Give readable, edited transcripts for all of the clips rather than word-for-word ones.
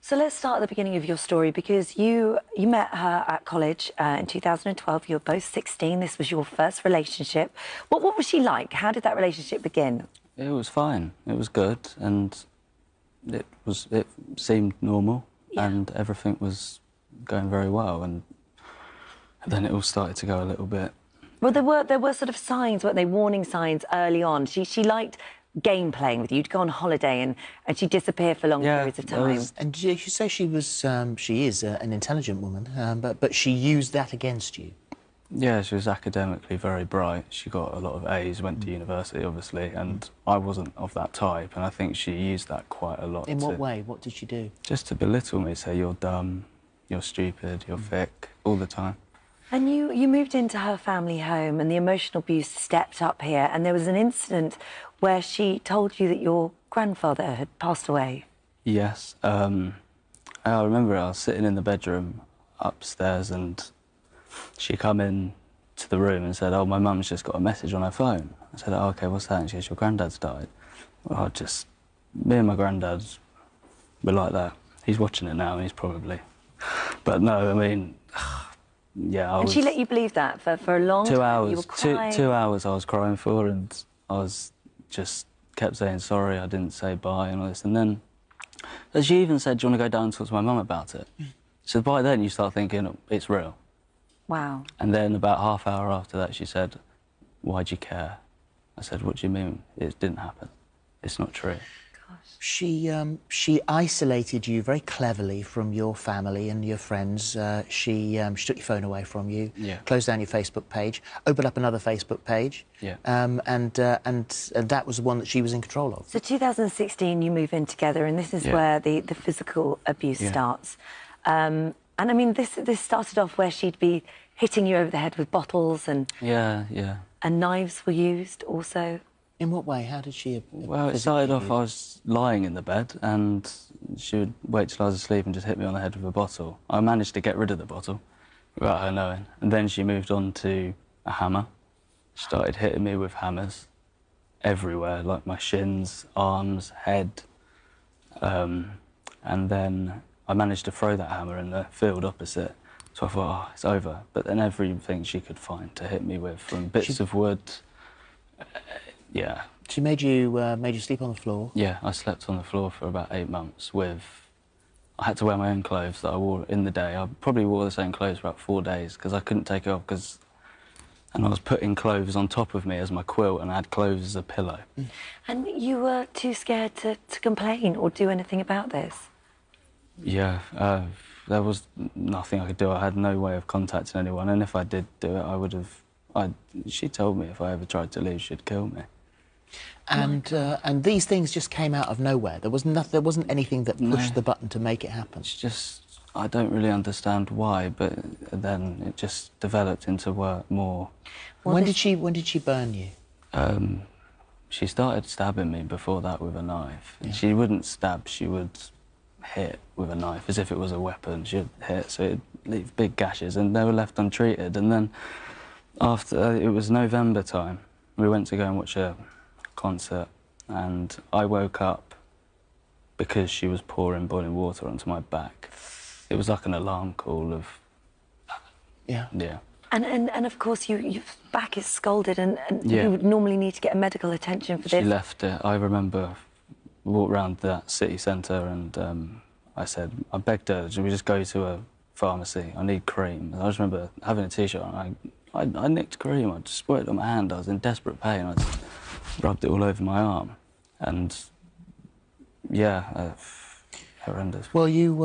So let's start at the beginning of your story, because you met her at college in 2012. You were both 16. This was your first relationship. What was she like? How did that relationship begin? It was fine. It was good, and it seemed normal, and everything was going very well. And then it all started to go a little bit. Well, there were sort of signs, weren't they? Warning signs early on. She liked game playing with you. You'd go on holiday and she'd disappear for long periods of time. And did you say she was? She is an intelligent woman, but she used that against you. Yeah, she was academically very bright. She got a lot of A's, went to university, obviously, and I wasn't of that type, and I think she used that quite a lot. In what way? What did she do? Just to belittle me, say you're dumb, you're stupid, you're thick, all the time. And you moved into her family home, and the emotional abuse stepped up here, and there was an incident where she told you that your grandfather had passed away. Yes. I remember I was sitting in the bedroom upstairs, and she come in to the room and said, "Oh, my mum's just got a message on her phone." I said, "Oh, OK, what's that?" And she said, "Your granddad's died." Well, me and my granddad were like that. He's watching it now, and he's probably... But no, I mean... Yeah, And she let you believe that for a long time? 2 hours. You were crying. 2 hours I was crying for, and I was just kept saying sorry, I didn't say bye and all this. And then, as she even said, "Do you want to go down and talk to my mum about it?" So by then you start thinking, oh, it's real. Wow. And then about half hour after that she said, "Why'd you care?" I said, "What do you mean? It didn't happen. It's not true." She isolated you very cleverly from your family and your friends. She took your phone away from you, closed down your Facebook page, opened up another Facebook page, and that was the one that she was in control of. So 2016, you move in together, and this is where the physical abuse starts. And I mean, this started off where she'd be hitting you over the head with bottles, and and knives were used also. In what way? How did she... Well, it started off, I was lying in the bed, and she would wait till I was asleep and just hit me on the head with a bottle. I managed to get rid of the bottle without her knowing. And then she moved on to a hammer. She started hitting me with hammers everywhere, like my shins, arms, head. And then I managed to throw that hammer in the field opposite. So I thought, oh, it's over. But then everything she could find to hit me with, from bits of wood... She made you sleep on the floor? Yeah, I slept on the floor for about 8 months with... I had to wear my own clothes that I wore in the day. I probably wore the same clothes for about 4 days because I couldn't take it off, and I was putting clothes on top of me as my quilt, and I had clothes as a pillow. And you were too scared to complain or do anything about this? Yeah, there was nothing I could do. I had no way of contacting anyone, and if I did do it, I would have... She told me if I ever tried to leave, she'd kill me. And these things just came out of nowhere. There wasn't anything that pushed the button to make it happen. It's just, I don't really understand why, but then it just developed into more. Well, when did she burn you? She started stabbing me before that with a knife. She wouldn't stab, she would hit with a knife as if it was a weapon. She'd hit, so it'd leave big gashes, and they were left untreated. And then after, it was November time, we went to go and watch a concert, and I woke up because she was pouring boiling water onto my back. It was like an alarm call of... Yeah. And of course, your back is scalded, and you would normally need to get medical attention for this. She left it. I remember walked around that city centre, and I said, I begged her, should we just go to a pharmacy? I need cream. And I just remember having a T-shirt on. I nicked cream. I just squirted it on my hand. I was in desperate pain. I just rubbed it all over my arm, and horrendous. Well, you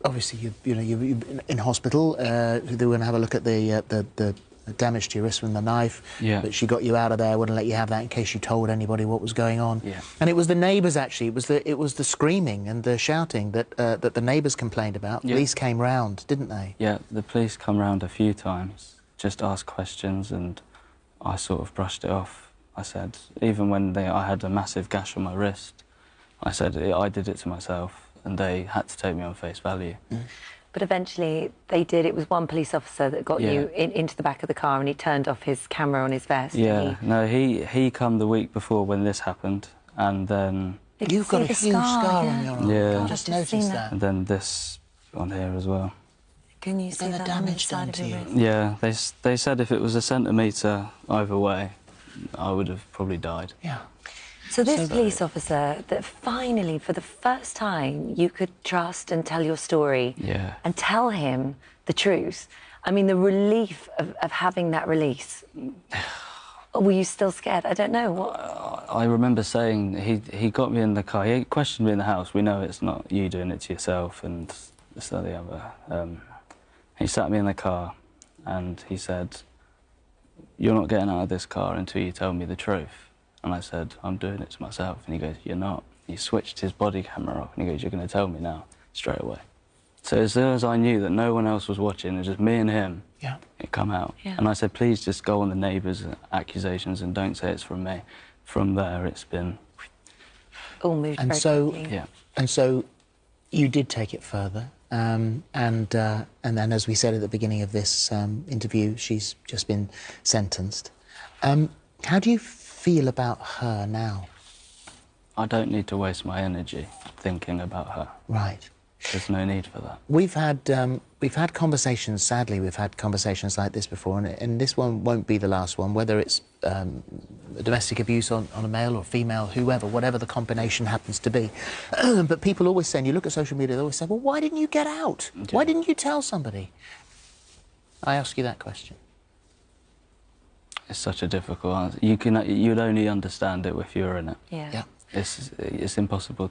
obviously you're in hospital. They were going to have a look at the damage to your wrist from the knife. Yeah. But she got you out of there. Wouldn't let you have that in case you told anybody what was going on. Yeah. And it was the neighbours, actually. It was the screaming and the shouting that the neighbours complained about. Yeah. Police came round, didn't they? Yeah, the police come round a few times, just asked questions, and I sort of brushed it off. I said, even when I had a massive gash on my wrist, I said I did it to myself, and they had to take me on face value. But eventually they did. It was one police officer that got you into the back of the car, and he turned off his camera on his vest. Yeah, no, he come the week before when this happened, and then You've got a huge scar on your arm. Yeah. I just noticed that. And then this on here as well. Can you see the that damage on done the side to of you? your wrist? Yeah, they said if it was a centimetre either way, I would have probably died. Yeah. So this police officer, that finally, for the first time, you could trust and tell your story and tell him the truth. I mean, the relief of having that release. Were you still scared? I don't know. What? I remember saying, he got me in the car, he questioned me in the house, we know it's not you doing it to yourself and this or the other. He sat me in the car and he said, you're not getting out of this car until you tell me the truth. And I said, I'm doing it to myself. And he goes, you're not. He switched his body camera off and he goes, you're going to tell me now, straight away. So as soon as I knew that no one else was watching, it was just me and him, it come out. And I said, please just go on the neighbours' accusations and don't say it's from me. From there, it's been... All moved and very so, quickly. And so you did take it further. And then, as we said at the beginning of this interview, she's just been sentenced. How do you feel about her now? I don't need to waste my energy thinking about her. Right. There's no need for that. We've had conversations, sadly, we've had conversations like this before, and this one won't be the last one, whether it's domestic abuse on a male or female, whoever, whatever the combination happens to be. But people always say, and you look at social media, they always say, well, why didn't you get out? Yeah. Why didn't you tell somebody? I ask you that question. It's such a difficult answer. You'd only understand it if you were in it. Yeah. It's impossible to